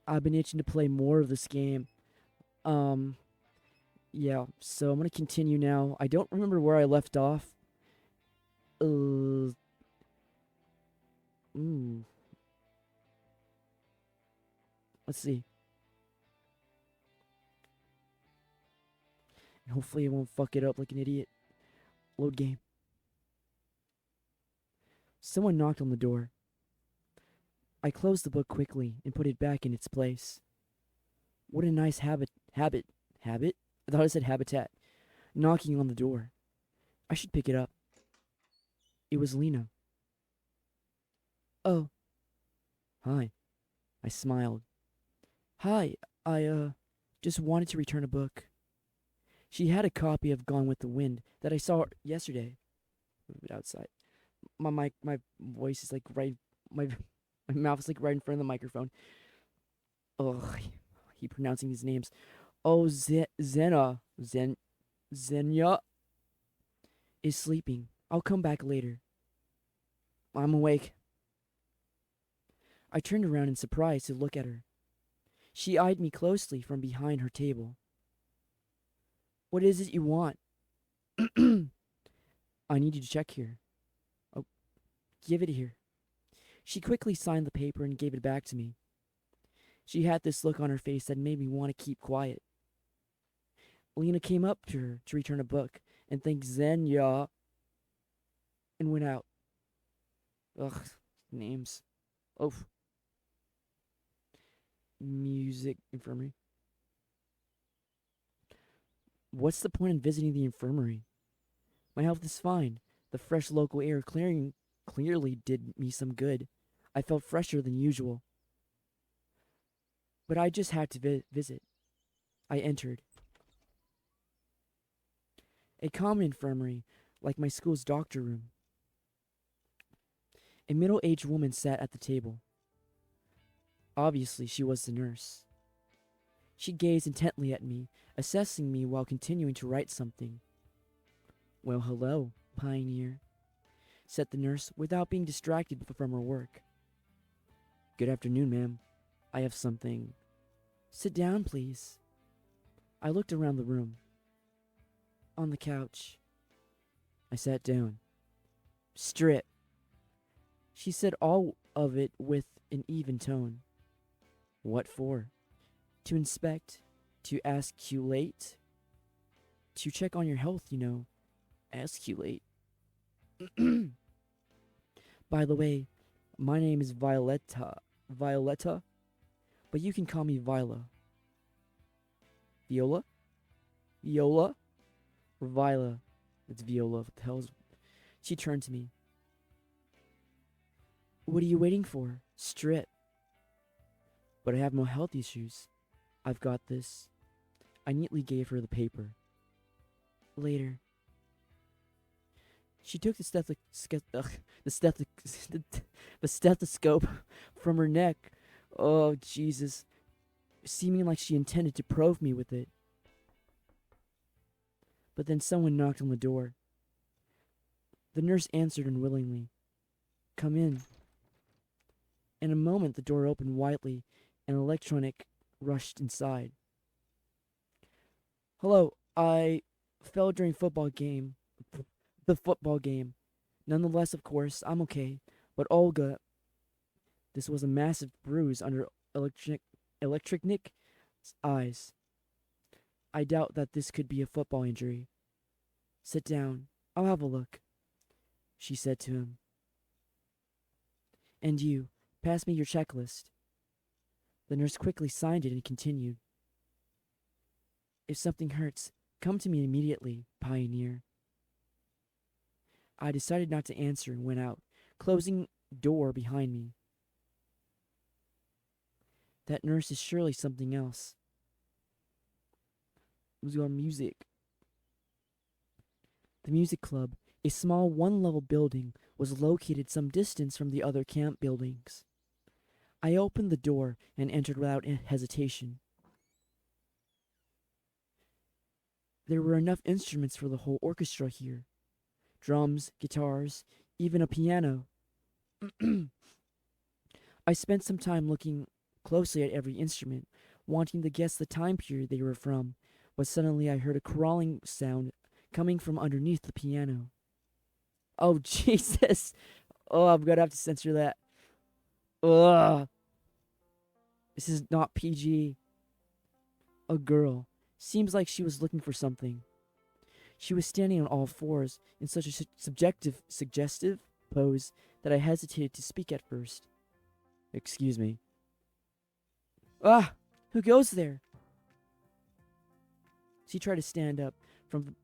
I've been itching to play more of this game. Um, yeah, so I'm gonna continue now. I don't remember where I left off. Uh, ooh, let's see. And hopefully I won't fuck it up like an idiot. Load game. Someone knocked on the door. I closed the book quickly and put it back in its place. What a nice habit? I thought I said habitat. Knocking on the door. I should pick it up. It was Lena. Oh, hi. I smiled. Hi, I just wanted to return a book. She had a copy of Gone with the Wind that I saw yesterday. Move it outside. My voice is like right my my mouth is like right in front of the microphone. Ugh, I keep pronouncing these names. Oh, Zenya is sleeping. I'll come back later. I'm awake. I turned around in surprise to look at her. She eyed me closely from behind her table. What is it you want? I need you to check here. Oh, give it here. She quickly signed the paper and gave it back to me. She had this look on her face that made me want to keep quiet. Lena came up to her to return a book and thanked Zenya and went out. Ugh, names. Oh, music infirmary. What's the point in visiting the infirmary? My health is fine. The fresh local air clearly did me some good. I felt fresher than usual. But I just had to visit. I entered. A common infirmary, like my school's doctor room. A middle-aged woman sat at the table. Obviously, she was the nurse. She gazed intently at me, assessing me while continuing to write something. Well, hello, pioneer, said the nurse without being distracted from her work. Good afternoon, ma'am. I have something. Sit down, please. I looked around the room. On the couch. I sat down. Strip. She said all of it with an even tone. What for? To inspect, to asculate, to check on your health, you know. Asculate. By the way, my name is Violetta. Violetta? But you can call me Viola. Viola? Viola? Or Viola? It's Viola. What the hell is... She turned to me. What are you waiting for? Strip. But I have no health issues. I've got this. I neatly gave her the paper. Later. She took the stethoscope from her neck. Oh, Jesus. Seeming like she intended to probe me with it. But then someone knocked on the door. The nurse answered unwillingly. Come in. In a moment, the door opened widely, and electronic rushed inside. Hello, I fell during football game. The football game. Nonetheless, of course, I'm okay. But Olga, this was a massive bruise under electric eyes. I doubt that this could be a football injury. Sit down. I'll have a look, she said to him. And you, pass me your checklist. The nurse quickly signed it and continued. If something hurts, come to me immediately, pioneer. I decided not to answer and went out, closing door behind me. That nurse is surely something else. Who's got music? The music club, a small one-level building, was located some distance from the other camp buildings. I opened the door and entered without hesitation. There were enough instruments for the whole orchestra here. Drums, guitars, even a piano. I spent some time looking closely at every instrument, wanting to guess the time period they were from, but suddenly I heard a crawling sound coming from underneath the piano. Oh, Jesus! Oh, I'm gonna have to censor that. Ugh! This is not PG. A girl. Seems like she was looking for something. She was standing on all fours in such a suggestive pose that I hesitated to speak at first. Excuse me. Ah! Who goes there? She tried to stand up,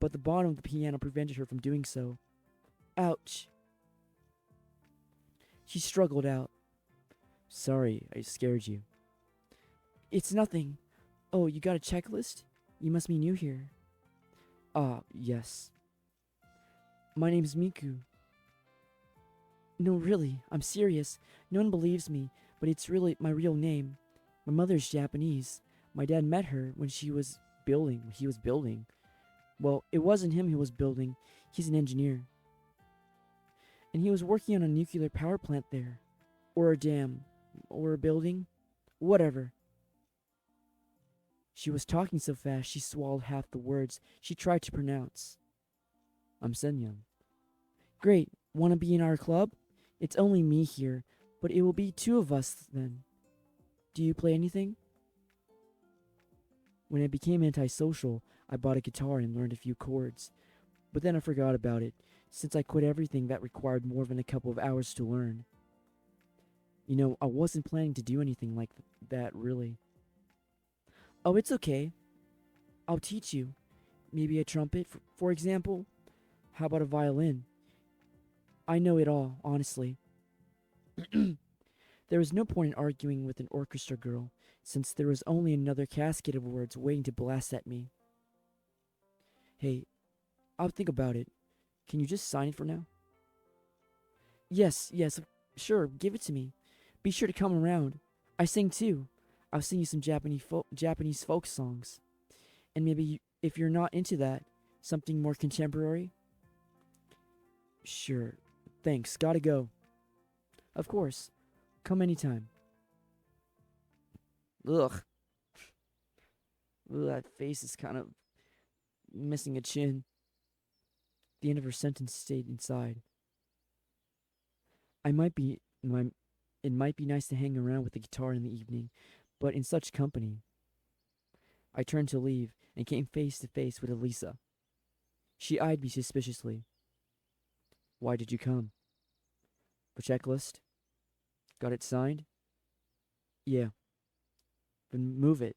but the bottom of the piano prevented her from doing so. Ouch. She struggled out. Sorry, I scared you. It's nothing. Oh, you got a checklist? You must be new here. Ah, yes. My name's Miku. No, really, I'm serious. No one believes me, but it's really my real name. My mother's Japanese. My dad met her when he was building. Well, it wasn't him who was building. He's an engineer. And he was working on a nuclear power plant there. Or a dam. Or a building. Whatever. She was talking so fast she swallowed half the words she tried to pronounce. I'm Senyang. Great. Want to be in our club? It's only me here, but it will be two of us then. Do you play anything? When I became antisocial, I bought a guitar and learned a few chords. But then I forgot about it, since I quit everything that required more than a couple of hours to learn. You know, I wasn't planning to do anything like that, really. Oh, it's okay. I'll teach you. Maybe a trumpet, for example? How about a violin? I know it all, honestly. There was no point in arguing with an orchestra girl, since there was only another cascade of words waiting to blast at me. Hey, I'll think about it. Can you just sign it for now? Yes, sure, give it to me. Be sure to come around. I sing too. I'll sing you some Japanese folk songs. And maybe, if you're not into that, something more contemporary? Sure. Thanks, gotta go. Of course. Come anytime. Ugh. Ugh, that face is kind of missing a chin. The end of her sentence stayed inside. It might be nice to hang around with the guitar in the evening, but in such company. I turned to leave and came face to face with Elisa. She eyed me suspiciously. Why did you come? The checklist? Got it signed? Yeah. Then move it.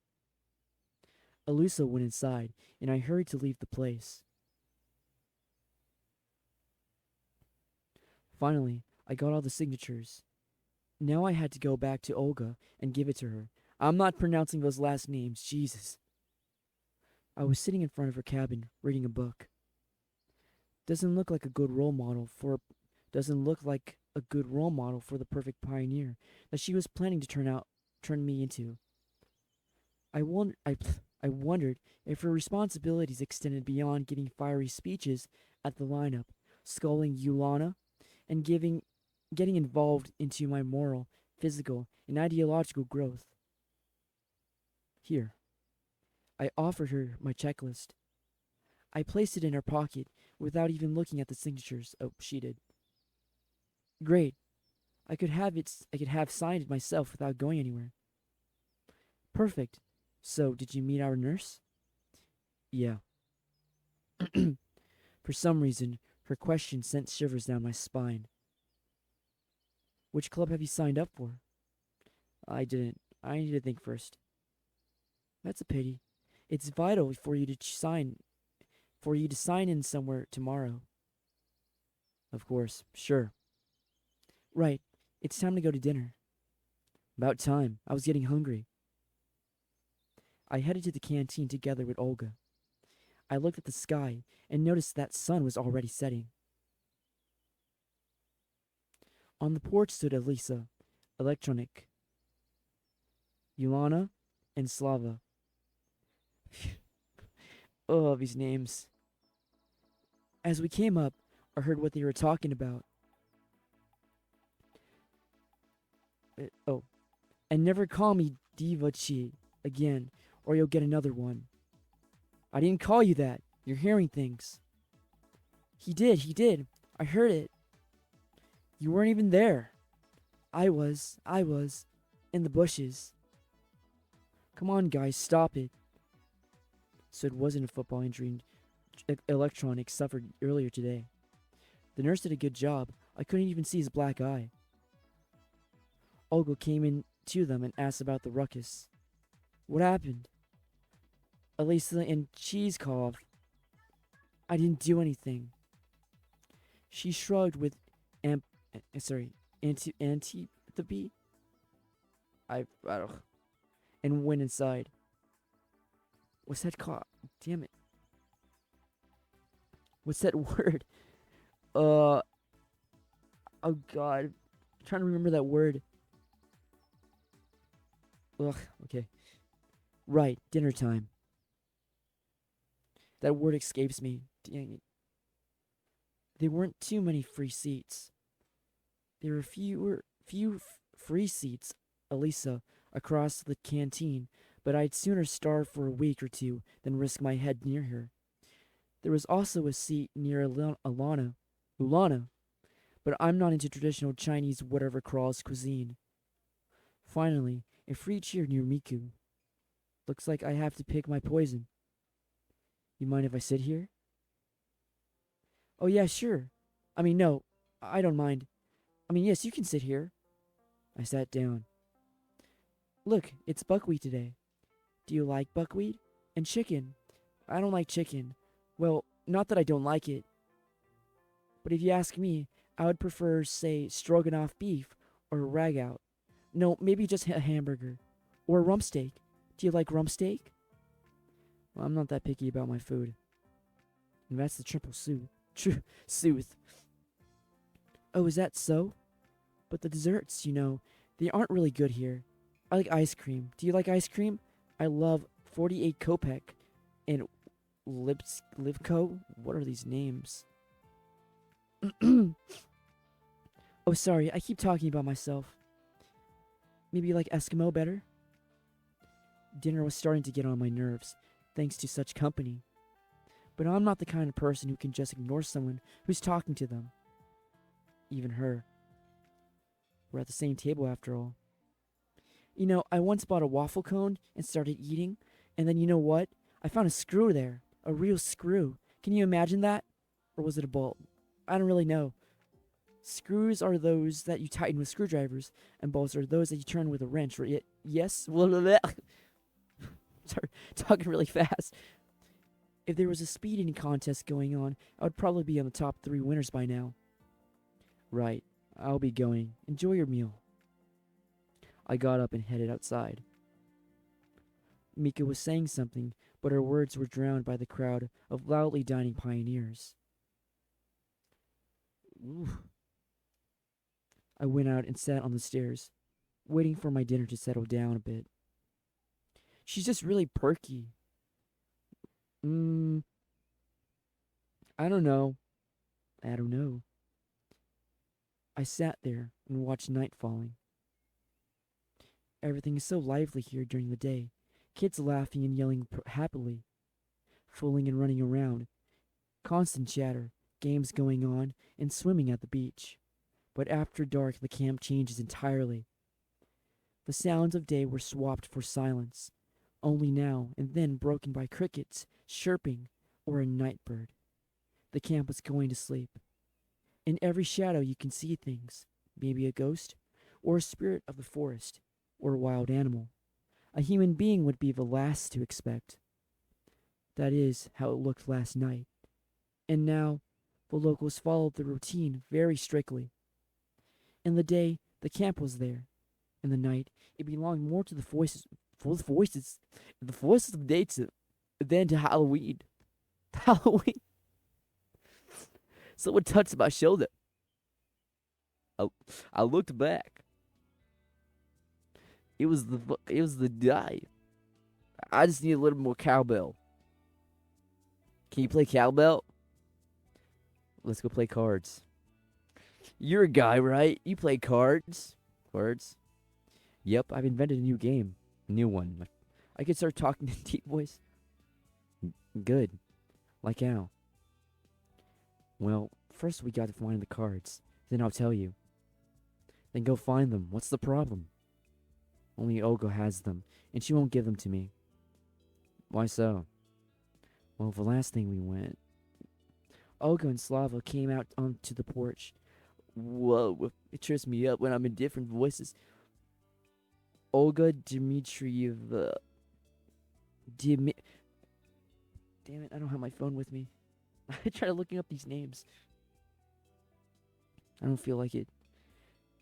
Elisa went inside, and I hurried to leave the place. Finally, I got all the signatures. Now I had to go back to Olga and give it to her. I'm not pronouncing those last names, Jesus. I was sitting in front of her cabin, reading a book. Doesn't look like a good role model for the perfect pioneer that she was planning to turn me into. I wondered if her responsibilities extended beyond getting fiery speeches at the lineup, scolding Yulana, and getting involved into my moral, physical, and ideological growth. Here. I offered her my checklist. I placed it in her pocket without even looking at the signatures. Oh, she did. Great. I could have signed it myself without going anywhere. Perfect. So, did you meet our nurse? Yeah. For some reason, her question sent shivers down my spine. Which club have you signed up for? I didn't. I need to think first. That's a pity. It's vital for you to sign in somewhere tomorrow. Of course, sure. Right. It's time to go to dinner. About time. I was getting hungry. I headed to the canteen together with Olga. I looked at the sky and noticed that sun was already setting. On the porch stood Elisa, Electronic, Yulana, and Slava. Oh, these names. As we came up, I heard what they were talking about. And never call me Diva Chi again, or you'll get another one. I didn't call you that. You're hearing things. He did. I heard it. You weren't even there. I was. In the bushes. Come on, guys, stop it. So it wasn't a football injury Electronic suffered earlier today. The nurse did a good job. I couldn't even see his black eye. Olga came in to them and asked about the ruckus. What happened? Elisa and Cheese coughed. I didn't do anything. She shrugged with antipathy. I don't, and went inside. What's that called? Damn it. What's that word? Oh god. I'm trying to remember that word. Ugh, okay. Right, dinner time. That word escapes me. Dang it. There weren't too many free seats. There were few free seats, Elisa, across the canteen, but I'd sooner starve for a week or two than risk my head near her. There was also a seat near Ulana, but I'm not into traditional Chinese whatever crawls cuisine. Finally, a free chair near Miku. Looks like I have to pick my poison. You mind if I sit here? Oh yeah, sure. No, I don't mind. Yes, you can sit here. I sat down. Look, it's buckwheat today. Do you like buckwheat? And chicken. I don't like chicken. Well, not that I don't like it. But if you ask me, I would prefer, say, stroganoff beef or ragout. No, maybe just a hamburger. Or a rump steak. Do you like rump steak? Well, I'm not that picky about my food. And that's the triple sooth. Oh, is that so? But the desserts, they aren't really good here. I like ice cream. Do you like ice cream? I love 48 Kopek and Livco. What are these names? Oh, sorry, I keep talking about myself. Maybe you like Eskimo better? Dinner was starting to get on my nerves, thanks to such company. But I'm not the kind of person who can just ignore someone who's talking to them. Even her. We're at the same table after all. I once bought a waffle cone and started eating, and then you know what? I found a screw there. A real screw. Can you imagine that? Or was it a bolt? I don't really know. Screws are those that you tighten with screwdrivers, and bolts are those that you turn with a wrench. Yes? Sorry, talking really fast. If there was a speed eating contest going on, I would probably be on the top 3 winners by now. Right. I'll be going. Enjoy your meal. I got up and headed outside. Mika was saying something, but her words were drowned by the crowd of loudly dining pioneers. Ooh. I went out and sat on the stairs, waiting for my dinner to settle down a bit. She's just really perky. I don't know. I sat there and watched night falling. Everything is so lively here during the day. Kids laughing and yelling happily, fooling and running around. Constant chatter, games going on, and swimming at the beach. But after dark, the camp changes entirely. The sounds of day were swapped for silence, only now and then broken by crickets, chirping, or a night bird. The camp was going to sleep. In every shadow you can see things, maybe a ghost, or a spirit of the forest, or a wild animal. A human being would be the last to expect. That is how it looked last night. And now, the locals followed the routine very strictly. In the day, the camp was there. In the night, it belonged more to the voices of nature than to Halloween. Halloween. Someone touched my shoulder. I looked back. It was the guy. I just need a little more cowbell. Can you play cowbell? Let's go play cards. You're a guy, right? You play cards. Cards. Yep, I've invented a new game. New one. I could start talking in deep voice. Good. Like how? Well, first we got to find the cards. Then I'll tell you. Then go find them. What's the problem? Only Olga has them, and she won't give them to me. Why so? Well, the last thing we went, Olga and Slava came out onto the porch. Whoa, it trips me up when I'm in different voices. Olga Dmitrieva. Damn it, I don't have my phone with me. I tried looking up these names. I don't feel like it.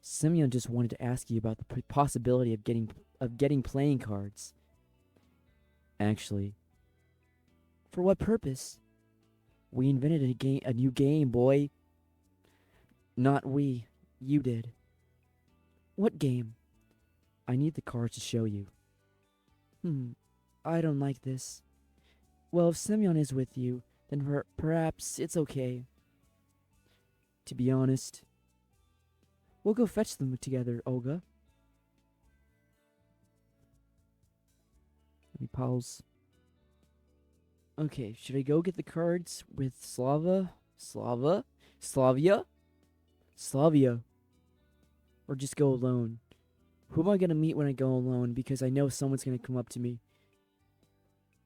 Semyon just wanted to ask you about the possibility of getting playing cards. Actually, for what purpose? We invented a new game, boy. Not we. You did. What game? I need the cards to show you. I don't like this. Well, if Semyon is with you, then perhaps it's okay. To be honest, we'll go fetch them together, Olga. Let me pause. Okay, should I go get the cards with Slavia? Or just go alone? Who am I gonna meet when I go alone? Because I know someone's gonna come up to me.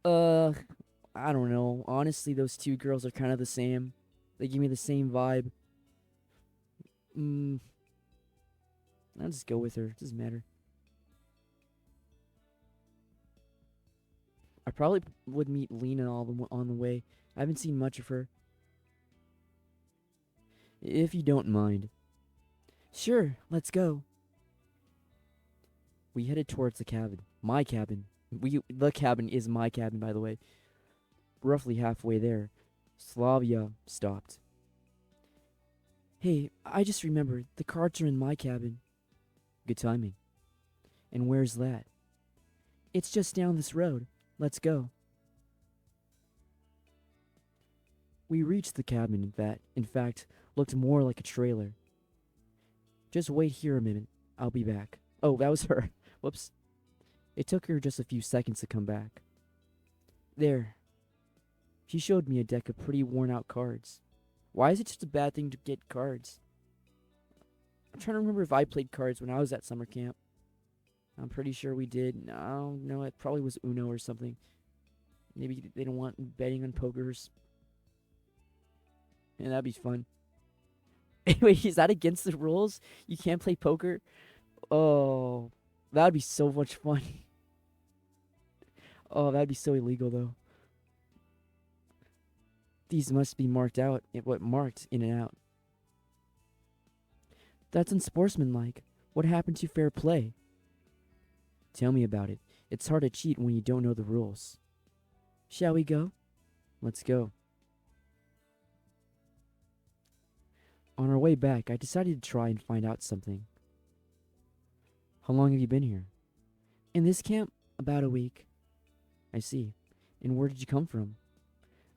I don't know. Honestly, those two girls are kind of the same. They give me the same vibe. I'll just go with her. It doesn't matter. I probably would meet Lena on the way. I haven't seen much of her. If you don't mind. Sure, let's go. We headed towards the cabin. My cabin. The cabin is my cabin, by the way. Roughly halfway there, Slavia stopped. Hey, I just remembered. The cards are in my cabin. Good timing. And where's that? It's just down this road. Let's go. We reached the cabin that, in fact, looked more like a trailer. Just wait here a minute. I'll be back. Oh, that was her. Whoops. It took her just a few seconds to come back. There. She showed me a deck of pretty worn-out cards. Why is it just a bad thing to get cards? I'm trying to remember if I played cards when I was at summer camp. I'm pretty sure we did. No, it probably was Uno or something. Maybe they don't want betting on pokers. And that'd be fun. Wait, is that against the rules? You can't play poker? Oh, that'd be so much fun. Oh, that'd be so illegal, though. These must be marked in and out. That's unsportsmanlike. What happened to fair play? Tell me about it. It's hard to cheat when you don't know the rules. Shall we go? Let's go. On our way back, I decided to try and find out something. How long have you been here? In this camp? About a week. I see. And where did you come from?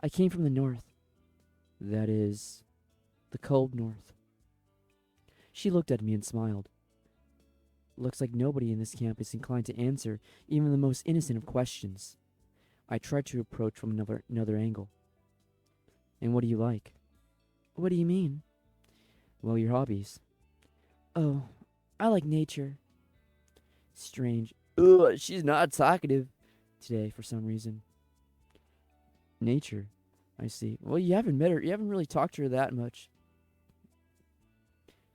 I came from the north. That is, the cold north. She looked at me and smiled. Looks like nobody in this camp is inclined to answer even the most innocent of questions. I tried to approach from another angle. And what do you like? What do you mean? Well, your hobbies. Oh, I like nature. Strange. Ugh, she's not talkative today for some reason. Nature. I see. Well, you haven't met her. You haven't really talked to her that much.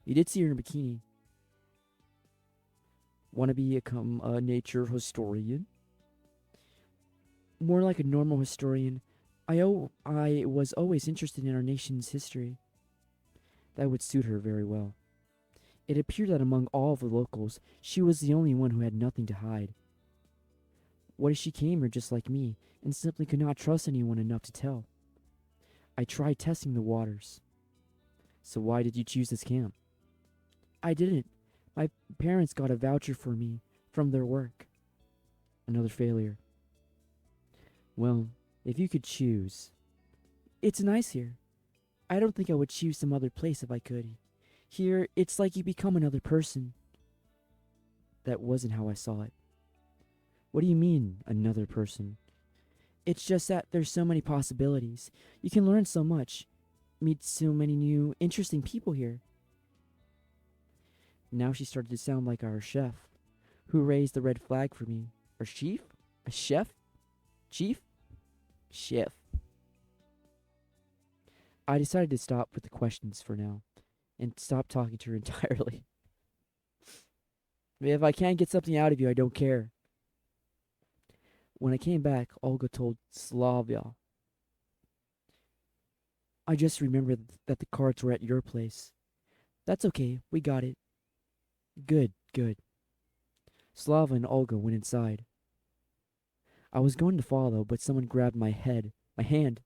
You did see her in a bikini. Want to become a nature historian? More like a normal historian. I was always interested in our nation's history. That would suit her very well. It appeared that among all of the locals, she was the only one who had nothing to hide. What if she came here just like me, and simply could not trust anyone enough to tell? I tried testing the waters. So why did you choose this camp? I didn't. My parents got a voucher for me from their work. Another failure. Well, if you could choose. It's nice here. I don't think I would choose some other place if I could. Here, it's like you become another person. That wasn't how I saw it. What do you mean, another person? It's just that there's so many possibilities. You can learn so much, meet so many new, interesting people here. Now she started to sound like our chef, who raised the red flag for me. Our chief? A chef? Chief? Chef. I decided to stop with the questions for now and stop talking to her entirely. If I can't get something out of you, I don't care. When I came back, Olga told Slavia, I just remembered that the cards were at your place. That's okay, we got it. Good, good. Slava and Olga went inside. I was going to follow, but someone grabbed my hand.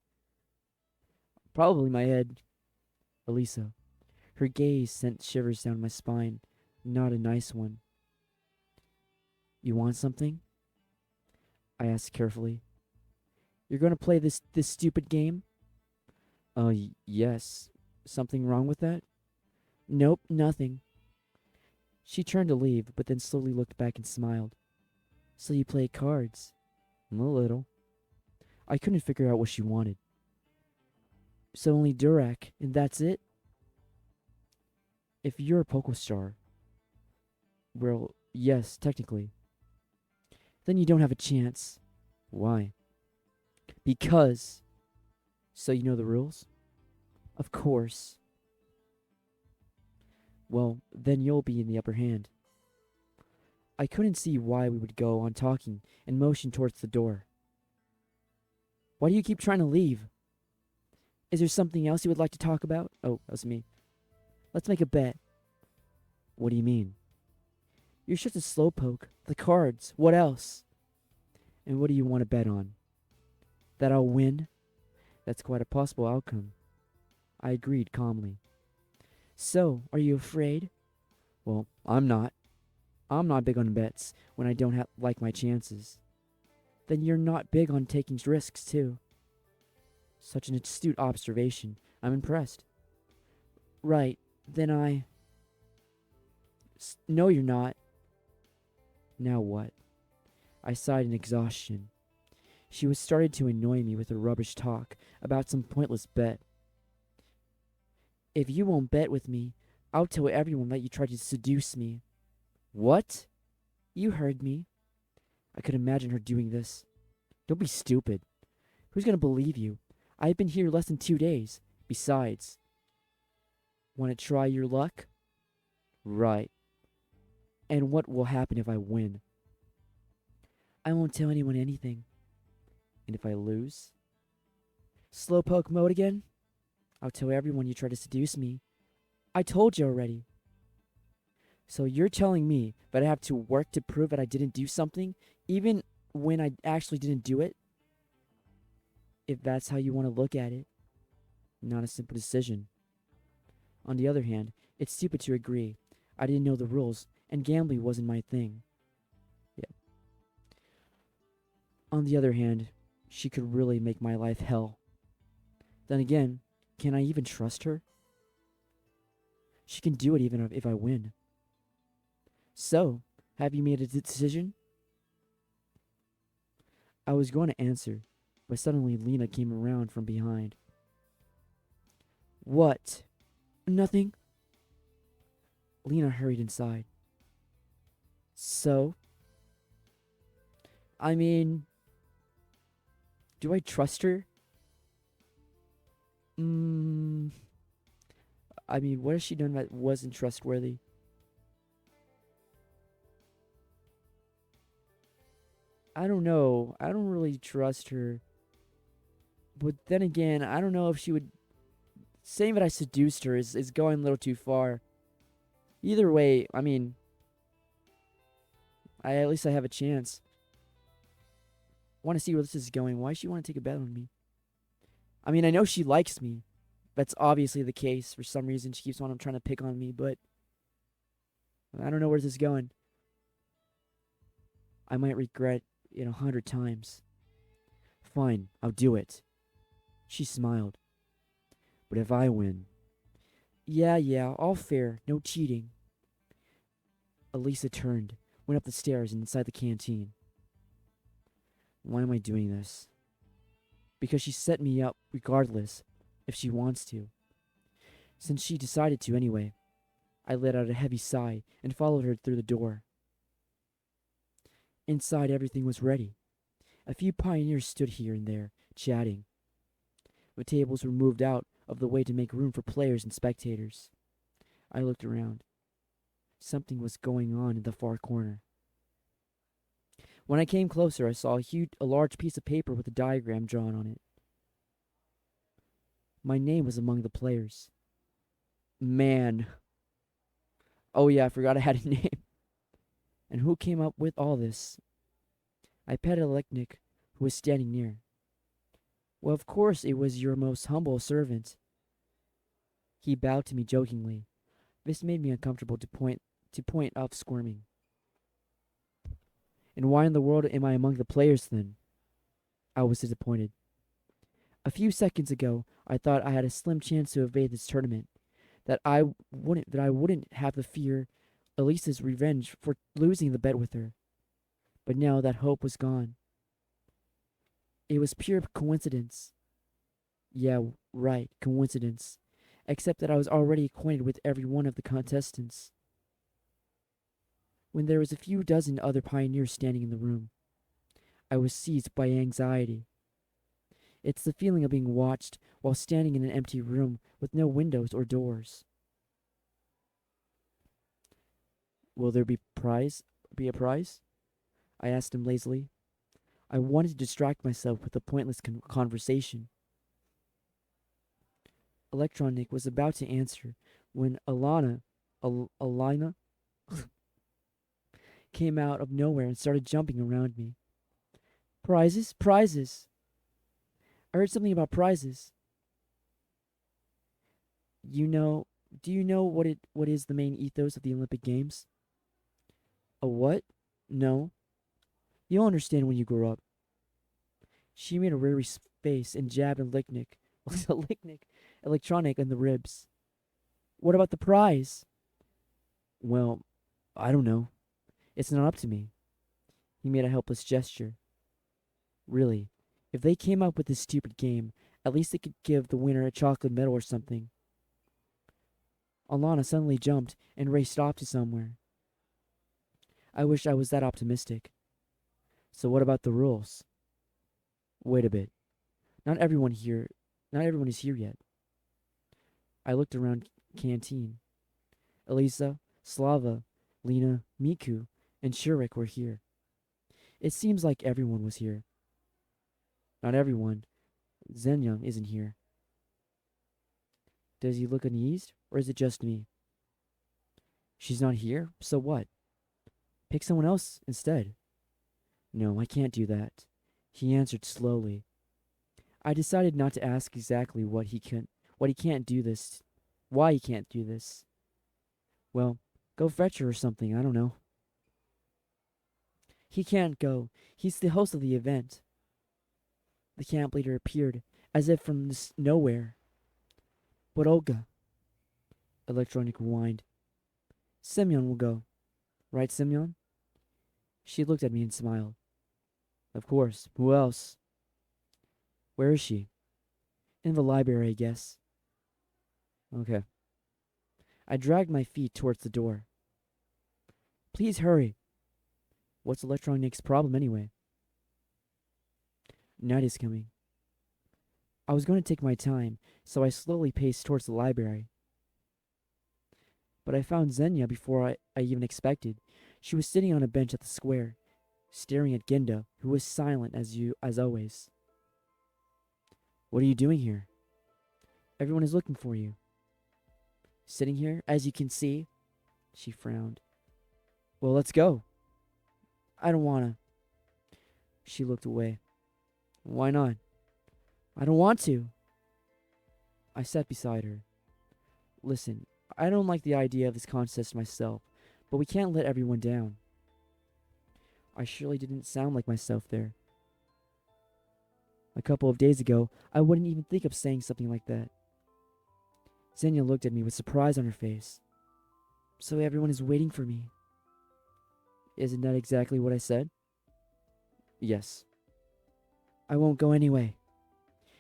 Probably my head. Elisa. Her gaze sent shivers down my spine. Not a nice one. You want something? I asked carefully. You're going to play this stupid game? Yes. Something wrong with that? Nope, nothing. She turned to leave, but then slowly looked back and smiled. So you play cards? A little. I couldn't figure out what she wanted. So only Durak, and that's it? If you're a poker star, well, yes, technically. Then you don't have a chance. Why? Because. So you know the rules? Of course. Well, then you'll be in the upper hand. I couldn't see why we would go on talking and motioned towards the door. Why do you keep trying to leave? Is there something else you would like to talk about? Oh, that was me. Let's make a bet. What do you mean? You're just a slowpoke. The cards. What else? And what do you want to bet on? That I'll win? That's quite a possible outcome. I agreed calmly. So, are you afraid? Well, I'm not. I'm not big on bets when I don't like my chances. Then you're not big on taking risks, too. Such an astute observation. I'm impressed. Right. Then No, you're not. Now what? I sighed in exhaustion. She was starting to annoy me with her rubbish talk about some pointless bet. If you won't bet with me, I'll tell everyone that you tried to seduce me. What? You heard me. I could imagine her doing this. Don't be stupid. Who's going to believe you? I've been here less than 2 days. Besides, want to try your luck? Right. And what will happen if I win? I won't tell anyone anything. And if I lose? Slowpoke mode again? I'll tell everyone you tried to seduce me. I told you already. So you're telling me that I have to work to prove that I didn't do something, even when I actually didn't do it? If that's how you want to look at it, not a simple decision. On the other hand, it's stupid to agree. I didn't know the rules, and gambling wasn't my thing. Yeah. On the other hand, she could really make my life hell. Then again, can I even trust her? She can do it even if I win. So, have you made a decision? I was going to answer, but suddenly Lena came around from behind. What? Nothing. Lena hurried inside. So? I mean, do I trust her? I mean, what has she done that wasn't trustworthy? I don't know. I don't really trust her. But then again, I don't know if she would... Saying that I seduced her is going a little too far. Either way, I mean... at least I have a chance. I want to see where this is going. Why does she want to take a bet on me? I mean, I know she likes me. That's obviously the case. For some reason, she keeps on trying to pick on me, but... I don't know where this is going. I might regret it 100 times. Fine, I'll do it. She smiled. But if I win... Yeah, all fair. No cheating. Elisa turned, went up the stairs and inside the canteen. Why am I doing this? Because she set me up regardless, if she wants to. Since she decided to anyway, I let out a heavy sigh and followed her through the door. Inside, everything was ready. A few pioneers stood here and there, chatting. The tables were moved out of the way to make room for players and spectators. I looked around. Something was going on in the far corner. When I came closer, I saw a large piece of paper with a diagram drawn on it. My name was among the players. Man. Oh yeah, I forgot I had a name. And who came up with all this? I petted Leknik, who was standing near. Well, of course it was your most humble servant. He bowed to me jokingly. This made me uncomfortable to point of squirming. And why in the world am I among the players then? I was disappointed. A few seconds ago, I thought I had a slim chance to evade this tournament, that I wouldn't have to fear Elisa's revenge for losing the bet with her. But now that hope was gone. It was pure coincidence. Yeah, right, coincidence. Except that I was already acquainted with every one of the contestants. When there was a few dozen other pioneers standing in the room, I was seized by anxiety. It's the feeling of being watched while standing in an empty room with no windows or doors. Will there be a prize? I asked him lazily. I wanted to distract myself with a pointless conversation. Electronic was about to answer when Alina came out of nowhere and started jumping around me. Prizes? Prizes! I heard something about prizes. Do you know what is the main ethos of the Olympic Games? A what? No. You'll understand when you grow up. She made a weary face and jabbed Electronic in the ribs. What about the prize? Well, I don't know. It's not up to me. He made a helpless gesture. Really, if they came up with this stupid game, at least they could give the winner a chocolate medal or something. Alana suddenly jumped and raced off to somewhere. I wish I was that optimistic. So what about the rules? Wait a bit. Not everyone is here yet. I looked around canteen. Elisa, Slava, Lena, Miku, and Shurik were here. It seems like everyone was here. Not everyone. Zenyang isn't here. Does he look uneased, or is it just me? She's not here, so what? Pick someone else instead. No, I can't do that. He answered slowly. I decided not to ask exactly why he can't do this. Well, go fetch her or something, I don't know. He can't go. He's the host of the event. The camp leader appeared, as if from nowhere. But Olga, Electronic whined. Semyon will go. Right, Semyon? She looked at me and smiled. Of course. Who else? Where is she? In the library, I guess. Okay. I dragged my feet towards the door. Please hurry. What's Electronic's problem anyway? Night is coming. I was going to take my time, so I slowly paced towards the library. But I found Xenia before I even expected. She was sitting on a bench at the square, staring at Genda, who was silent as always. What are you doing here? Everyone is looking for you. Sitting here, as you can see? She frowned. Well, let's go. I don't wanna. She looked away. Why not? I don't want to. I sat beside her. Listen, I don't like the idea of this contest myself, but we can't let everyone down. I surely didn't sound like myself there. A couple of days ago, I wouldn't even think of saying something like that. Xenia looked at me with surprise on her face. So everyone is waiting for me. Isn't that exactly what I said? Yes. I won't go anyway.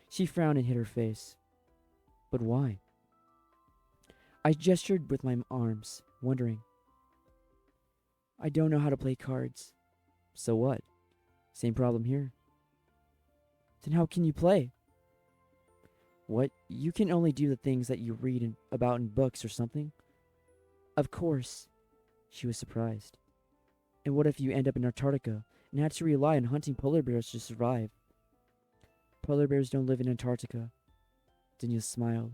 She frowned and hid her face. But why? I gestured with my arms, wondering. I don't know how to play cards. So what? Same problem here. Then how can you play? What? You can only do the things that you read about in books or something? Of course. She was surprised. And what if you end up in Antarctica and had to rely on hunting polar bears to survive? Polar bears don't live in Antarctica. Daniel smiled.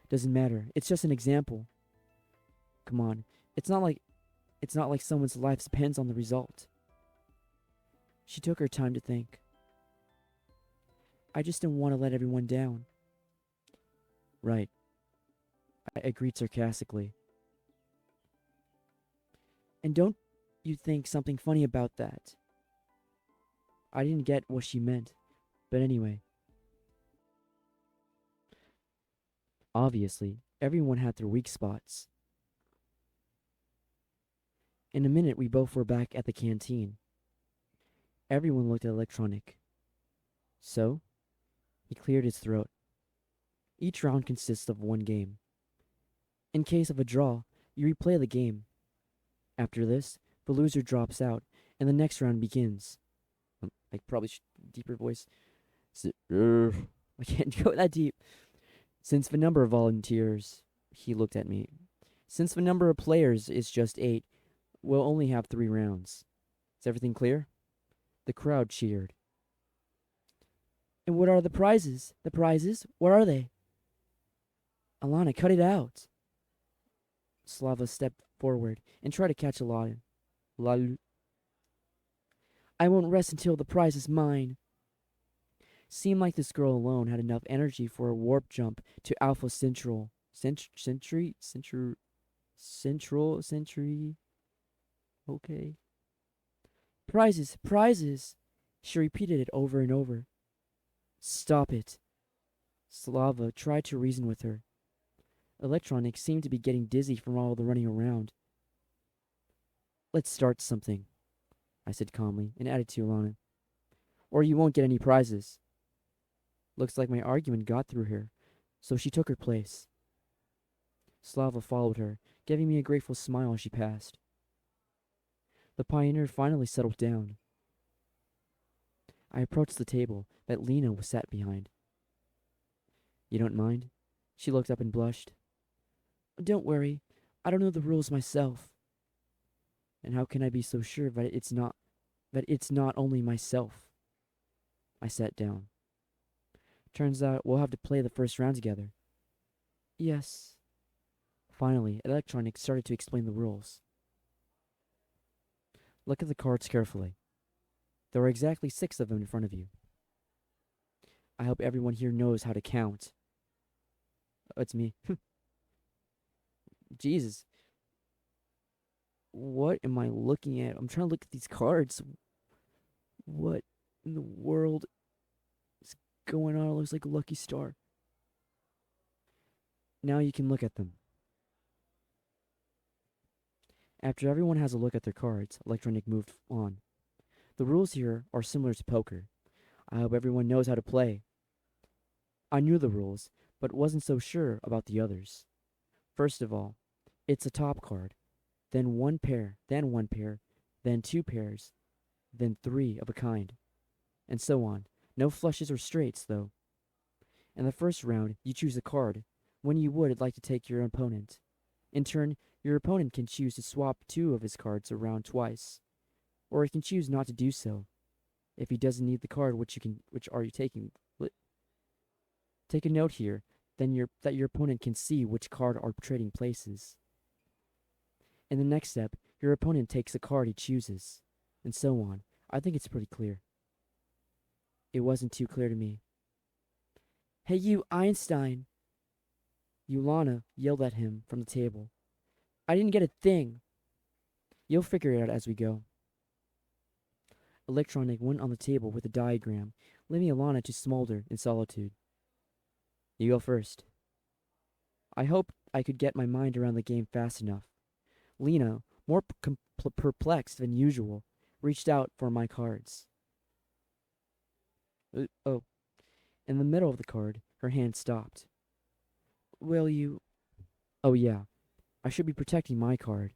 Doesn't matter. It's just an example. Come on. It's not like someone's life depends on the result. She took her time to think. I just didn't want to let everyone down. Right. I agreed sarcastically. And don't you think something funny about that? I didn't get what she meant, but anyway. Obviously, everyone had their weak spots. In a minute, we both were back at the canteen. Everyone looked at Electronic. So, he cleared his throat. Each round consists of one game. In case of a draw, you replay the game. After this, the loser drops out, and the next round begins. I probably should deeper voice. I can't go that deep. Since the number of volunteers, he looked at me. Since the number of players is just 8, we'll only have 3 rounds. Is everything clear? The crowd cheered. And what are the prizes? The prizes? What are they? Alana, cut it out. Slava stepped forward and tried to catch Alana. I won't rest until the prize is mine. Seemed like this girl alone had enough energy for a warp jump to Alpha Central. Century? Okay. Prizes, prizes. She repeated it over and over. Stop it. Slava tried to reason with her. Electronic seemed to be getting dizzy from all the running around. Let's start something, I said calmly and added to Alana. Or you won't get any prizes. Looks like my argument got through her, so she took her place. Slava followed her, giving me a grateful smile as she passed. The pioneer finally settled down. I approached the table that Lena was sat behind. You don't mind? She looked up and blushed. Don't worry, I don't know the rules myself. And how can I be so sure that it's not only myself? I sat down. Turns out we'll have to play the first round together. Yes. Finally, Electronic started to explain the rules. Look at the cards carefully. There are exactly 6 of them in front of you. I hope everyone here knows how to count. It's me. Jesus. What am I looking at? I'm trying to look at these cards. What in the world is going on? It looks like a lucky star. Now you can look at them. After everyone has a look at their cards, Electronic moved on. The rules here are similar to poker. I hope everyone knows how to play. I knew the rules, but wasn't so sure about the others. First of all, it's a top card, then 1 pair, then 1 pair, then 2 pairs, then 3 of a kind, and so on. No flushes or straights, though. In the first round, you choose a card, when you would like to take your opponent. In turn, your opponent can choose to swap 2 of his cards around twice, or he can choose not to do so. If he doesn't need the card, which are you taking? Take a note here, that your opponent can see which card are trading places. In the next step, your opponent takes a card he chooses, and so on. I think it's pretty clear. It wasn't too clear to me. Hey you, Einstein! Yulana yelled at him from the table. I didn't get a thing. You'll figure it out as we go. Electronic went on the table with a diagram, leaving Alana to smolder in solitude. You go first. I hoped I could get my mind around the game fast enough. Lena, more perplexed than usual, reached out for my cards. Oh, in the middle of the card, her hand stopped. Will you? Oh, yeah. I should be protecting my card.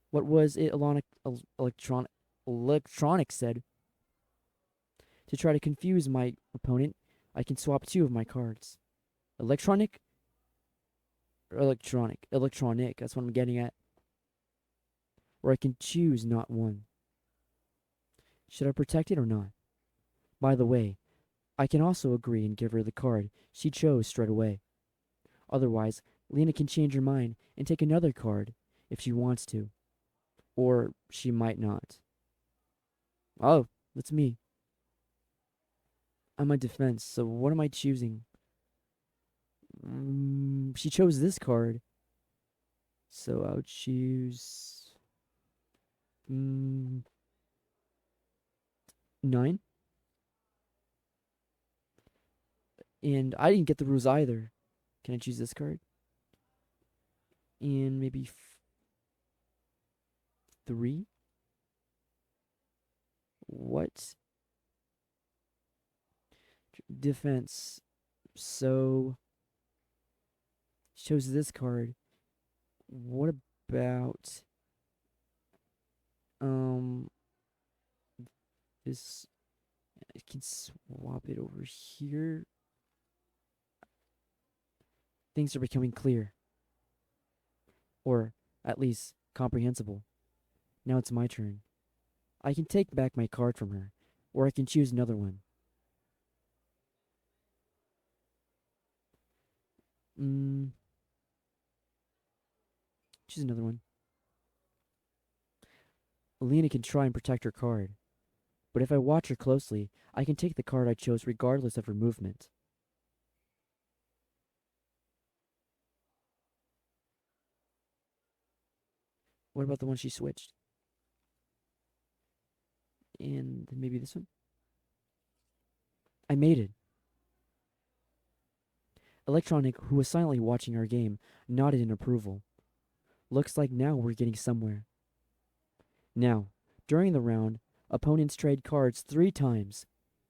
What was it electronic said? To try to confuse my opponent, I can swap two of my cards. Electronic or electronic? Electronic, that's what I'm getting at. Or I can choose not one. Should I protect it or not? By the way, I can also agree and give her the card she chose straight away. Otherwise, Lena can change her mind and take another card if she wants to. Or she might not. Oh, that's me. I'm my defense, so what am I choosing? She chose this card. So I'll choose 9. And I didn't get the rules either. Can I choose this card? And maybe 3? What? Defense. So chose this card. What about this? I can swap it over here. Things are becoming clear. Or at least comprehensible. Now it's my turn. I can take back my card from her, or I can choose another one. Choose another one. Alina can try and protect her card, but if I watch her closely, I can take the card I chose regardless of her movement. What about the one she switched? And maybe this one? I made it. Electronic, who was silently watching our game, nodded in approval. Looks like now we're getting somewhere. Now, during the round, opponents trade cards 3 times.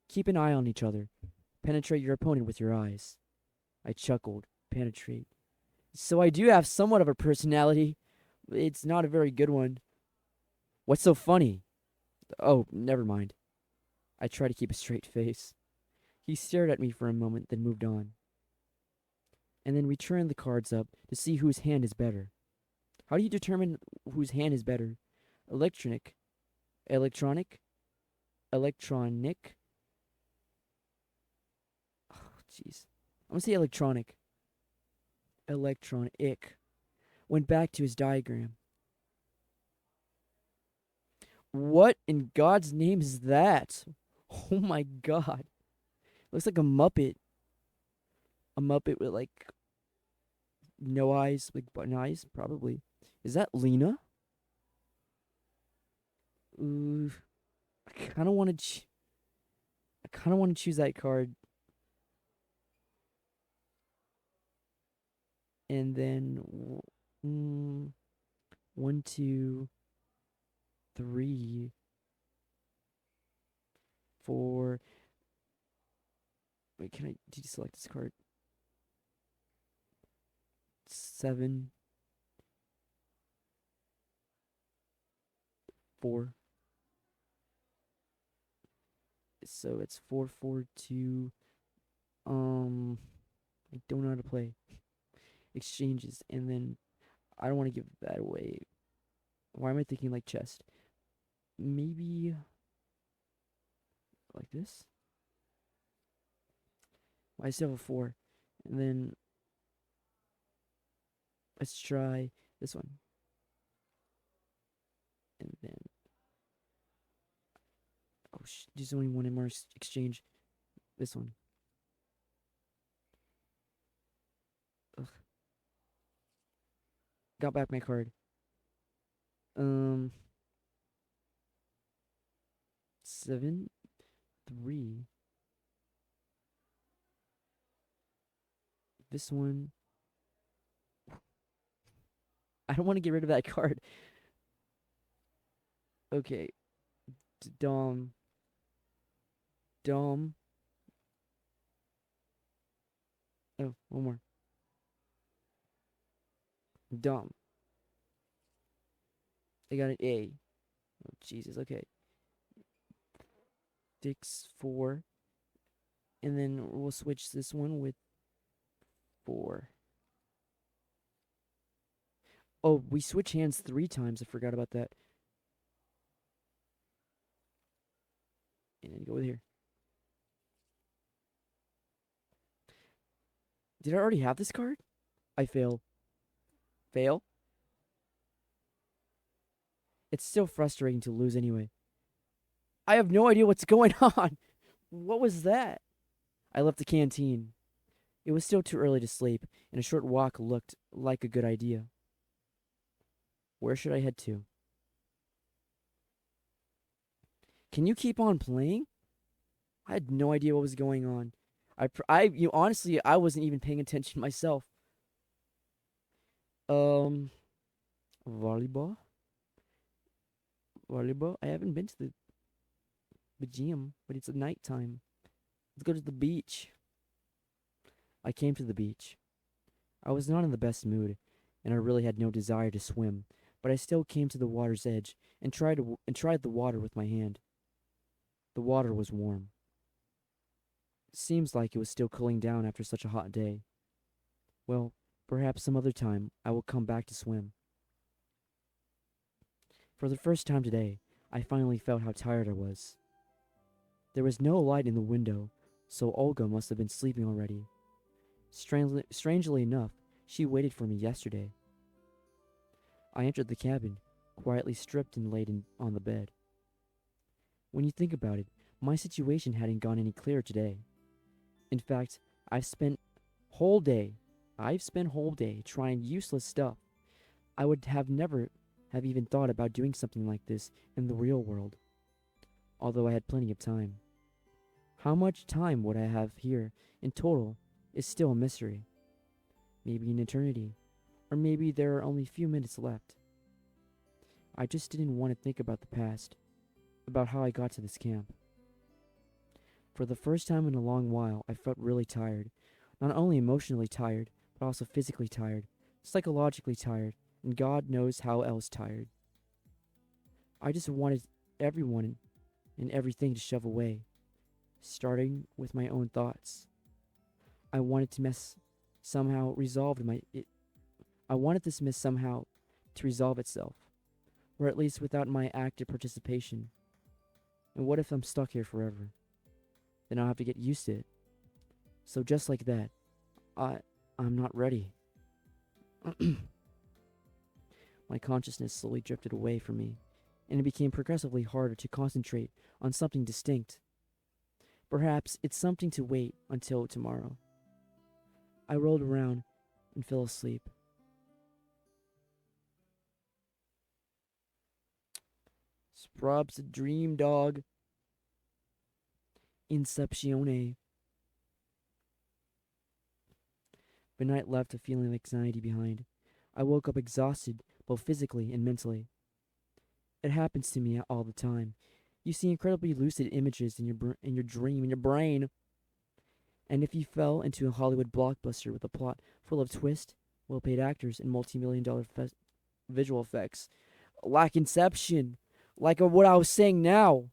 Keep an eye on each other. Penetrate your opponent with your eyes. I chuckled. Penetrate. So I do have somewhat of a personality. It's not a very good one. What's so funny? Oh, never mind. I tried to keep a straight face. He stared at me for a moment, then moved on. And then we turned the cards up to see whose hand is better. How do you determine whose hand is better? Electronic. Electronic? Electronic? Oh, jeez. I'm gonna say electronic. Electronic. Went back to his diagram. What in God's name is that? Oh my god. Looks like a Muppet. A Muppet with like no eyes, like button eyes, probably. Is that Lena? Ooh, I kind of want to. I kind of want to choose that card. And then 1, 2, 3, 4. Wait, can I deselect this card? 7, 4. So it's 4, 4, 2. I don't know how to play exchanges, and then I don't want to give that away. Why am I thinking like chest? Maybe like this. I still have a 4, and then let's try this one, and then there's only one more exchange. This one. Ugh. Got back my card. 7, 3. This one. I don't want to get rid of that card. Okay. Dum. Dum. Oh, one more. Dum. I got an A. Oh, Jesus. Okay. 6, 4. And then we'll switch this one with 4. Oh, we switch hands 3 times. I forgot about that. And then go with here. Did I already have this card? I fail. Fail? It's still frustrating to lose anyway. I have no idea what's going on. What was that? I left the canteen. It was still too early to sleep, and a short walk looked like a good idea. Where should I head to? Can you keep on playing? I had no idea what was going on. Honestly, I wasn't even paying attention myself. Um, volleyball? Volleyball? I haven't been to the gym, but it's nighttime. Let's go to the beach. I came to the beach. I was not in the best mood, and I really had no desire to swim, but I still came to the water's edge and tried the water with my hand. The water was warm. Seems like it was still cooling down after such a hot day. Well, perhaps some other time I will come back to swim. For the first time today, I finally felt how tired I was. There was no light in the window, so Olga must have been sleeping already. Strangely enough, she waited for me yesterday. I entered the cabin, quietly stripped and laid on the bed. When you think about it, my situation hadn't gone any clearer today. In fact, I've spent whole day trying useless stuff. I would have never have even thought about doing something like this in the real world, although I had plenty of time. How much time would I have here in total is still a mystery. Maybe an eternity, or maybe there are only a few minutes left. I just didn't want to think about the past, about how I got to this camp. For the first time in a long while, I felt really tired. Not only emotionally tired, but also physically tired, psychologically tired, and God knows how else tired. I just wanted everyone and everything to shove away, starting with my own thoughts. I wanted to mess somehow resolved my it. I wanted this mess somehow to resolve itself, or at least without my active participation. And what if I'm stuck here forever? Then I'll have to get used to it. So just like that, I'm not ready. My consciousness slowly drifted away from me, and it became progressively harder to concentrate on something distinct. Perhaps it's something to wait until tomorrow. I rolled around and fell asleep. Sprob's a dream, dog. Inceptione. The night left a feeling of anxiety behind. I woke up exhausted, both physically and mentally. It happens to me all the time. You see incredibly lucid images in your dream, in your brain. And if you fell into a Hollywood blockbuster with a plot full of twists, well-paid actors, and multi-million-dollar visual effects, like Inception, like what I was saying now,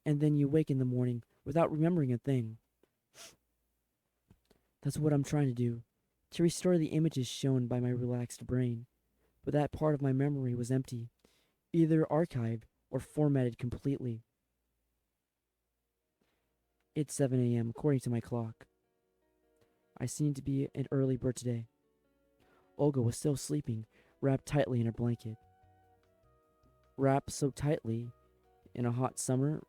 and then you wake in the morning without remembering a thing. That's what I'm trying to do, to restore the images shown by my relaxed brain. But that part of my memory was empty, either archived or formatted completely. It's 7 a.m. according to my clock. I seem to be an early bird today. Olga was still sleeping, wrapped tightly in her blanket. Wrapped so tightly in a hot summer.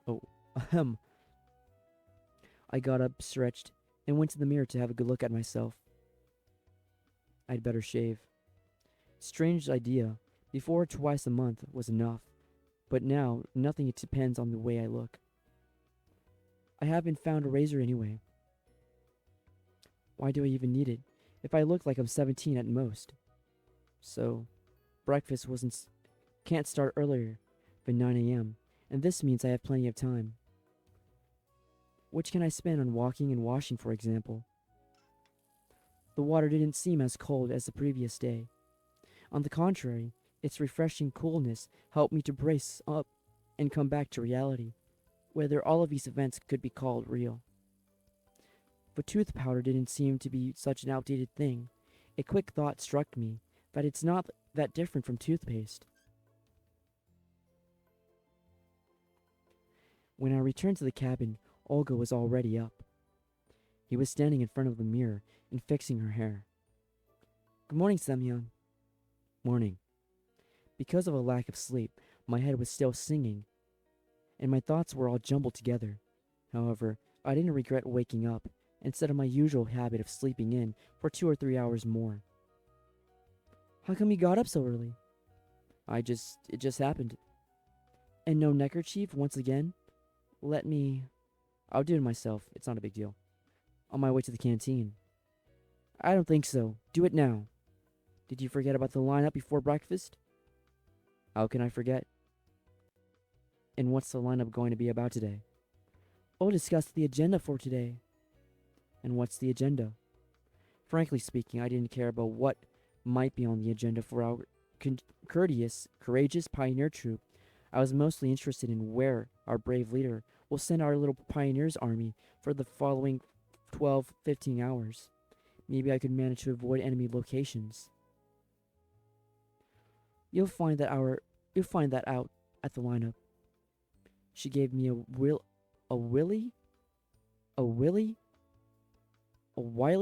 Oh, ahem. I got up, stretched, and went to the mirror to have a good look at myself. I'd better shave. Strange idea. Before, twice a month was enough, but now nothing depends on the way I look. I haven't found a razor anyway. Why do I even need it if I look like I'm 17 at most? So, breakfast can't start earlier than 9 a.m., and this means I have plenty of time. Which can I spend on walking and washing, for example? The water didn't seem as cold as the previous day. On the contrary, its refreshing coolness helped me to brace up and come back to reality, whether all of these events could be called real. But tooth powder didn't seem to be such an outdated thing. A quick thought struck me that it's not that different from toothpaste. When I returned to the cabin, Olga was already up. He was standing in front of the mirror and fixing her hair. Good morning, Semyon. Morning. Because of a lack of sleep, my head was still singing, and my thoughts were all jumbled together. However, I didn't regret waking up instead of my usual habit of sleeping in for 2 or 3 hours more. How come you got up so early? It just happened. And no neckerchief once again? I'll do it myself. It's not a big deal. On my way to the canteen. I don't think so. Do it now. Did you forget about the lineup before breakfast? How can I forget? And what's the lineup going to be about today? We'll discuss the agenda for today. And what's the agenda? Frankly speaking, I didn't care about what might be on the agenda for our courageous pioneer troop. I was mostly interested in where our brave leader will send our little pioneers army for the following 12-15 hours. Maybe I could manage to avoid enemy locations. You'll find that out at the lineup. She gave me a wily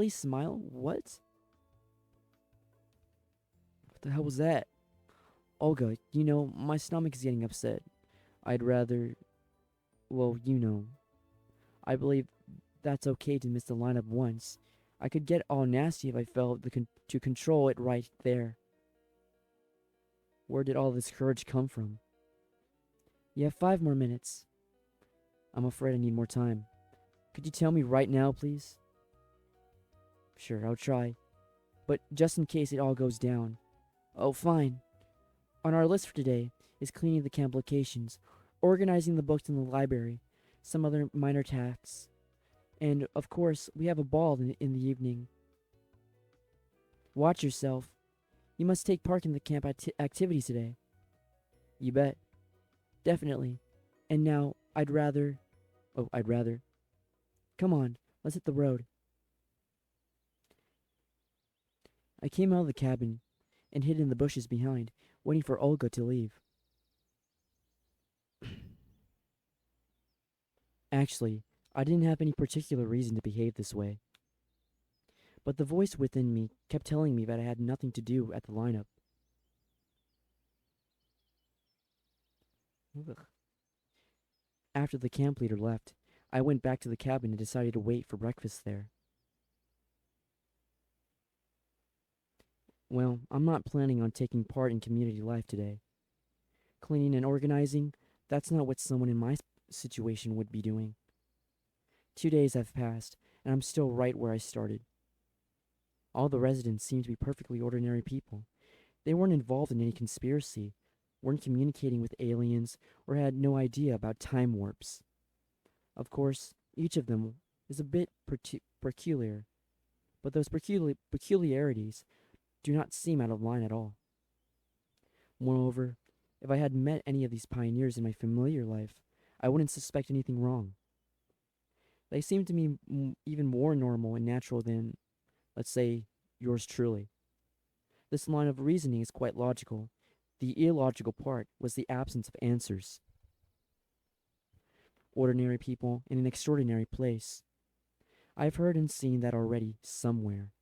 smile. What the hell was that? Olga, my stomach's getting upset. I believe that's okay to miss the lineup once. I could get all nasty if I felt to control it right there. Where did all this courage come from? You have 5 more minutes. I'm afraid I need more time. Could you tell me right now, please? Sure, I'll try. But just in case it all goes down. Oh, fine. On our list for today is cleaning the camp locations, organizing the books in the library, some other minor tasks, and, of course, we have a ball in the evening. Watch yourself. You must take part in the camp activities today. You bet. Definitely. And now, I'd rather... Come on, let's hit the road. I came out of the cabin and hid in the bushes behind, waiting for Olga to leave. Actually, I didn't have any particular reason to behave this way. But the voice within me kept telling me that I had nothing to do at the lineup. Ugh. After the camp leader left, I went back to the cabin and decided to wait for breakfast there. Well, I'm not planning on taking part in community life today. Cleaning and organizing, that's not what someone in my situation would be doing. 2 days have passed, and I'm still right where I started. All the residents seem to be perfectly ordinary people. They weren't involved in any conspiracy, weren't communicating with aliens, or had no idea about time warps. Of course, each of them is a bit peculiar, but those peculiarities do not seem out of line at all. Moreover, if I had met any of these pioneers in my familiar life, I wouldn't suspect anything wrong. They seem to me even more normal and natural than, let's say, yours truly. This line of reasoning is quite logical. The illogical part was the absence of answers. Ordinary people in an extraordinary place. I've heard and seen that already somewhere.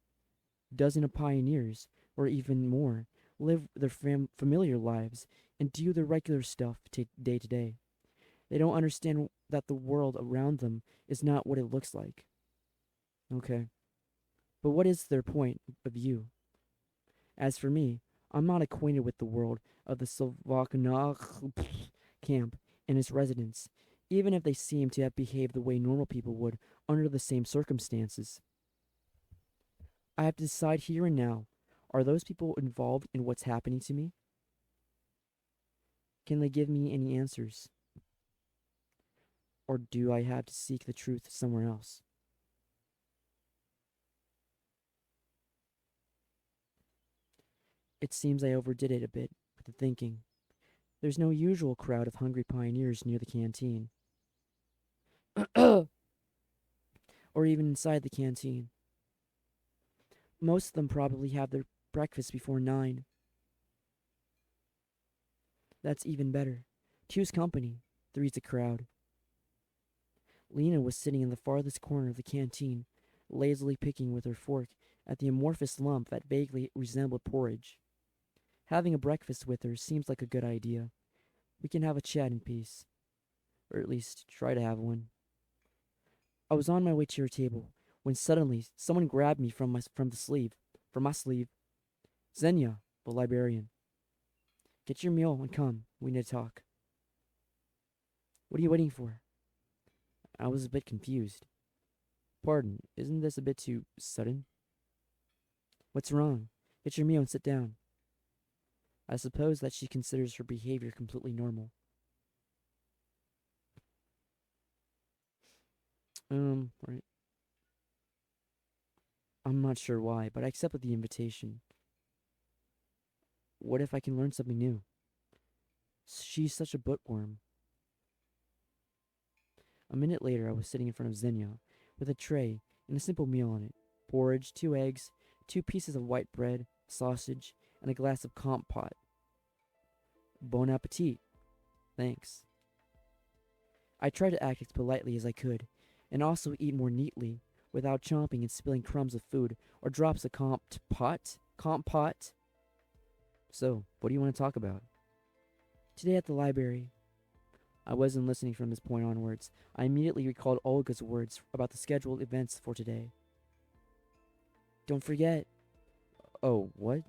Dozens of pioneers, or even more, live their familiar lives and do their regular stuff day to day. They don't understand that the world around them is not what it looks like. Okay. But what is their point of view? As for me, I'm not acquainted with the world of the Slovaknach camp and its residents, even if they seem to have behaved the way normal people would under the same circumstances. I have to decide here and now, are those people involved in what's happening to me? Can they give me any answers? Or do I have to seek the truth somewhere else? It seems I overdid it a bit with the thinking. There's no usual crowd of hungry pioneers near the canteen, or even inside the canteen. Most of them probably have their breakfast before 9. That's even better. Two's company, three's a crowd. Lena was sitting in the farthest corner of the canteen, lazily picking with her fork at the amorphous lump that vaguely resembled porridge. Having a breakfast with her seems like a good idea. We can have a chat in peace, or at least try to have one. I was on my way to her table when suddenly someone grabbed me from my sleeve. Xenia, the librarian. Get your meal and come. We need to talk. What are you waiting for? I was a bit confused. Pardon, isn't this a bit too sudden? What's wrong? Get your meal and sit down. I suppose that she considers her behavior completely normal. Right. I'm not sure why, but I accepted the invitation. What if I can learn something new? She's such a bookworm. A minute later, I was sitting in front of Xenia with a tray and a simple meal on it: porridge, 2 eggs, 2 pieces of white bread, sausage, and a glass of compote. Bon appetit. Thanks. I tried to act as politely as I could, and also eat more neatly, without chomping and spilling crumbs of food or drops of compote. So, what do you want to talk about? Today at the library. I wasn't listening from this point onwards. I immediately recalled Olga's words about the scheduled events for today. Don't forget. Oh, what?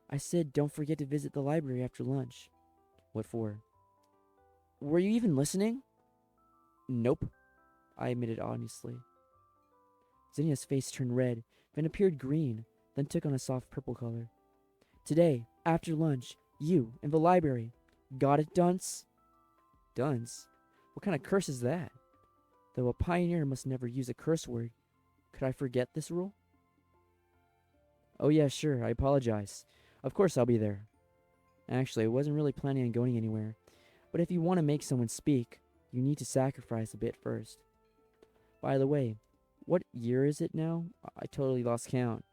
I said don't forget to visit the library after lunch. What for? Were you even listening? Nope, I admitted honestly. Xenia's face turned red, then appeared green, then took on a soft purple color. Today, after lunch, you, in the library. Got it, dunce? Dunce? What kind of curse is that? Though a pioneer must never use a curse word. Could I forget this rule? Oh yeah, sure, I apologize. Of course I'll be there. Actually, I wasn't really planning on going anywhere. But if you want to make someone speak, you need to sacrifice a bit first. By the way, what year is it now? I totally lost count.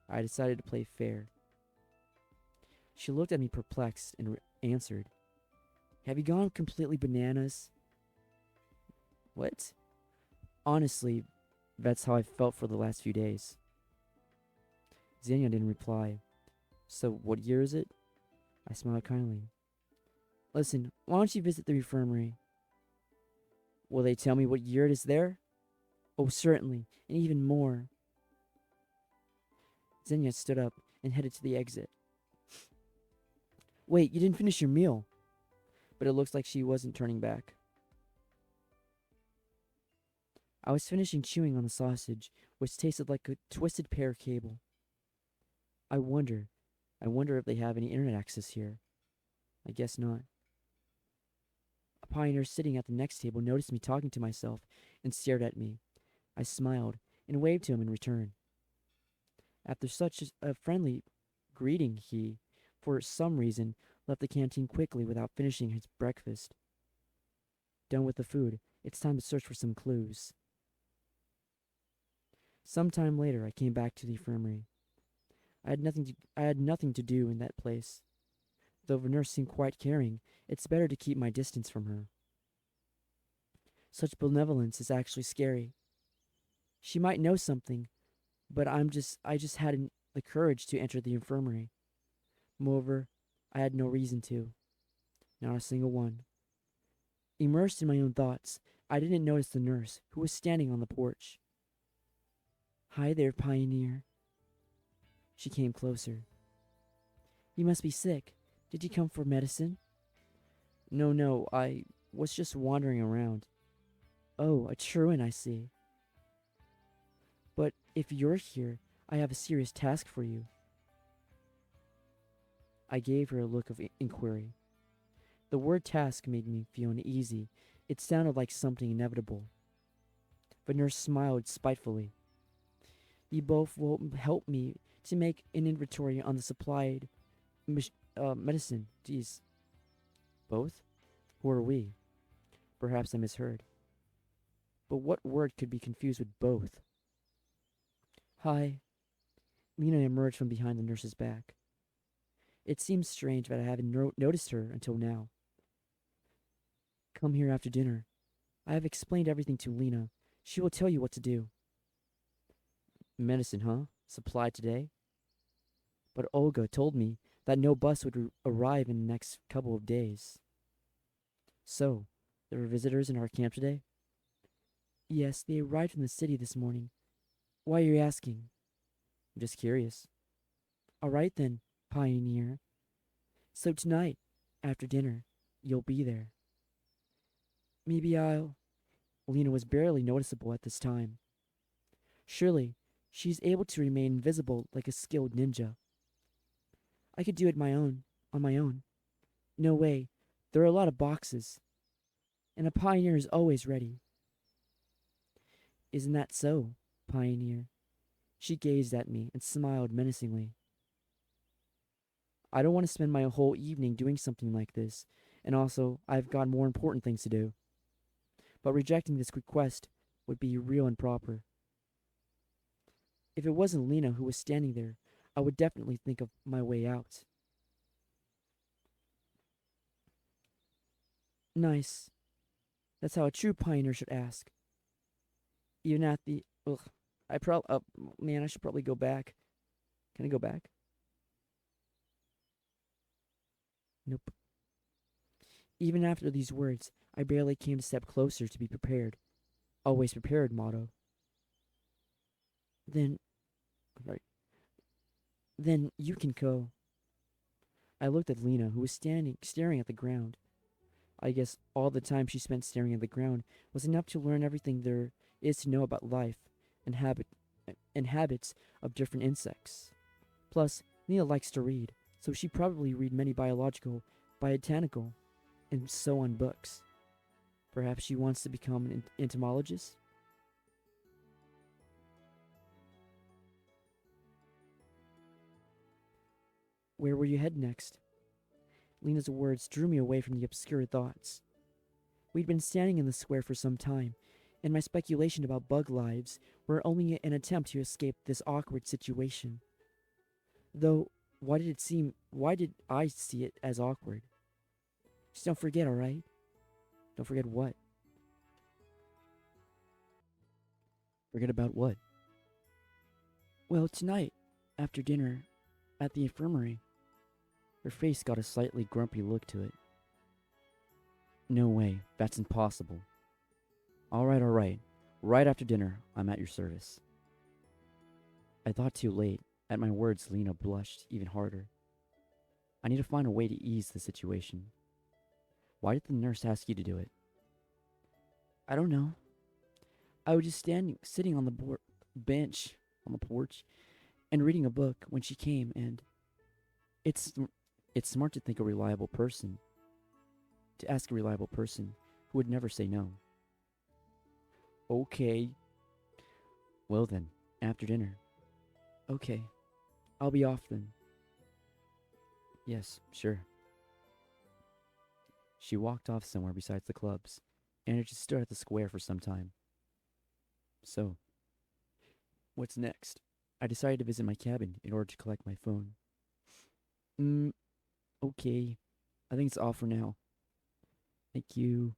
I decided to play fair. She looked at me perplexed and answered, Have you gone completely bananas? What? Honestly, that's how I felt for the last few days. Xenia didn't reply. So, what year is it? I smiled kindly. Listen, why don't you visit the infirmary? Will they tell me what year it is there? Oh, certainly, and even more. Xenia stood up and headed to the exit. Wait, you didn't finish your meal. But it looks like she wasn't turning back. I was finishing chewing on the sausage, which tasted like a twisted pear cable. I wonder if they have any internet access here. I guess not. A pioneer sitting at the next table noticed me talking to myself and stared at me. I smiled and waved to him in return. After such a friendly greeting, he, for some reason, left the canteen quickly without finishing his breakfast. Done with the food, it's time to search for some clues. Some time later, I came back to the infirmary. I had nothing to do in that place. Though the nurse seemed quite caring, it's better to keep my distance from her. Such benevolence is actually scary. She might know something, but I just hadn't the courage to enter the infirmary. Moreover, I had no reason to. Not a single one. Immersed in my own thoughts, I didn't notice the nurse, who was standing on the porch. Hi there, pioneer. She came closer. You must be sick. Did you come for medicine? No, I was just wandering around. Oh, a truant, I see. But if you're here, I have a serious task for you. I gave her a look of inquiry. The word task made me feel uneasy. It sounded like something inevitable. The nurse smiled spitefully. You both will help me to make an inventory on the supplied medicine. Geez. Both? Who are we? Perhaps I misheard. But what word could be confused with both? Hi. Lena emerged from behind the nurse's back. It seems strange that I haven't noticed her until now. Come here after dinner. I have explained everything to Lena. She will tell you what to do. Medicine, huh? Supplied today? But Olga told me that no bus would arrive in the next couple of days. So, there were visitors in our camp today? Yes, they arrived from the city this morning. Why are you asking? I'm just curious. All right then, Pioneer. So tonight, after dinner, you'll be there. Maybe I'll. Lena was barely noticeable at this time. Surely, she's able to remain invisible like a skilled ninja. I could do it on my own. No way. There are a lot of boxes. And a pioneer is always ready. Isn't that so, Pioneer? She gazed at me and smiled menacingly. I don't want to spend my whole evening doing something like this, and also, I've got more important things to do. But rejecting this request would be real improper. If it wasn't Lena who was standing there, I would definitely think of my way out. Nice. That's how a true pioneer should ask. Even at the. Ugh. Man, I should probably go back. Can I go back? Nope. Even after these words, I barely came a step closer to be prepared. Always prepared motto. Then. Right. Then you can go. I looked at Lena, who was staring at the ground. I guess all the time she spent staring at the ground was enough to learn everything there is to know about life and habits of different insects. Plus, Lena likes to read, so she probably read many biological, botanical, and so on books. Perhaps she wants to become an entomologist? Where will you head next? Lena's words drew me away from the obscure thoughts. We'd been standing in the square for some time, and my speculation about bug lives were only an attempt to escape this awkward situation. Though, why did I see it as awkward? Just don't forget, alright? Don't forget what? Forget about what? Well, tonight, after dinner, at the infirmary. Her face got a slightly grumpy look to it. No way, that's impossible. Alright, alright. Right after dinner, I'm at your service. I thought too late. At my words, Lena blushed even harder. I need to find a way to ease the situation. Why did the nurse ask you to do it? I don't know. I was just sitting on the bench on the porch and reading a book when she came, and it's smart to think a reliable person, to ask a reliable person who would never say no. Okay. Well then, after dinner. Okay. I'll be off then. Yes, sure. She walked off somewhere besides the clubs, and I just stood at the square for some time. So, what's next? I decided to visit my cabin in order to collect my phone. Okay. I think it's all for now. Thank you.